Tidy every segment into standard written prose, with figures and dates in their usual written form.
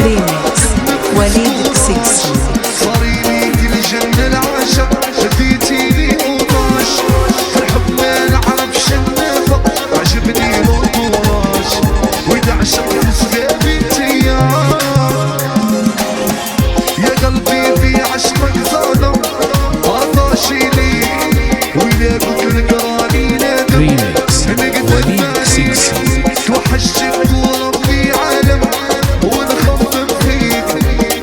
ريميكس وليد سكسي. صاريلي كل جنة العاشق هديتيلي قماش الحب ما نعرف شنفه عجبني القراش واذا عشقت سبابي تيار يا قلبي في عشقك ظلم عطاشي ليك واذا قلت لك راني نادم ريميكس وليد سكسي. توحشتك وربي عالم وانا خمم فيك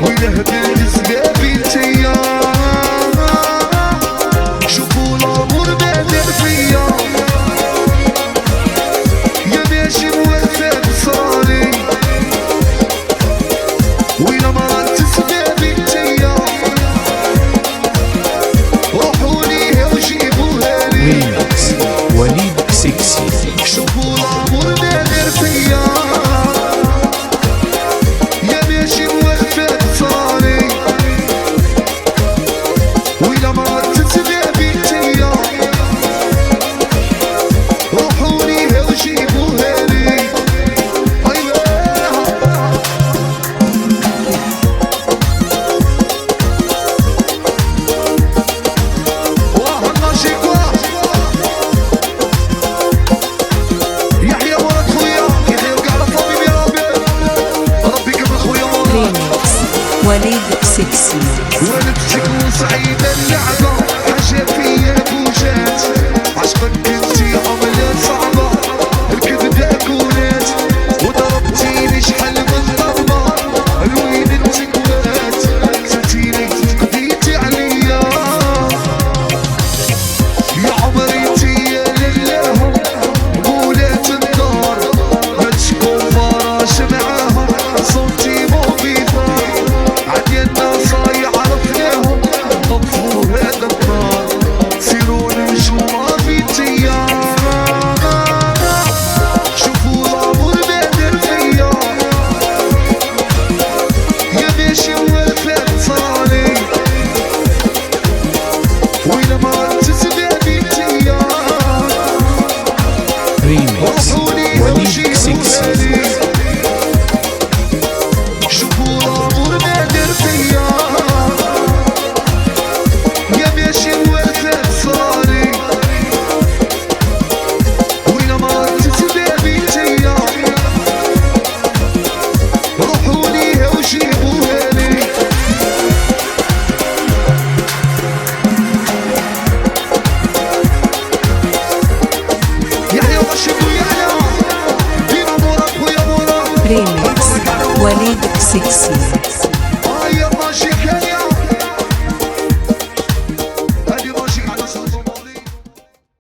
واذا هديت سبابي تيار شوفوا الامور بادر فيا يا ماشي موفق صاري وإذا مرضت سبابي تيار روحوا ليها وجيبوها لي. ريميكس وليد سكسي. شوفوا الامور بادر فيا يا ماشي موفق صاري وإذا مرضت سبابي تيار روحوا ليها وجيبوها لي. ريميكس وليد سكسي. ولدتك وسعيدة اللعبة حاجة فيا بوجات عشقك كنتي عملة صعبة الكبدة كونات وضربتيني شحال من ضربة الوين التكوات ساتيني قضيتي عليا يا عمري تيا لله مولات الدار ما تشكون فراش معاهم صوتي مو بيطار عدينا صايع عرفناهم طفوا هذا النار سيروا نجوا في تيار شوفوا الامور بادر فيا يا ماشي موافق صاري وإذا مرضت سبابي تيار ريميكس وليد سكسي. شوفوا الامور بادر فيا يا ماشي موافق صاري وإذا مرضت سبابي تيار روحوا ليها وجيبوها لي. يحيى رشيد ويحيى ديما مورا خويا مورا. ريميكس وليد سكسي.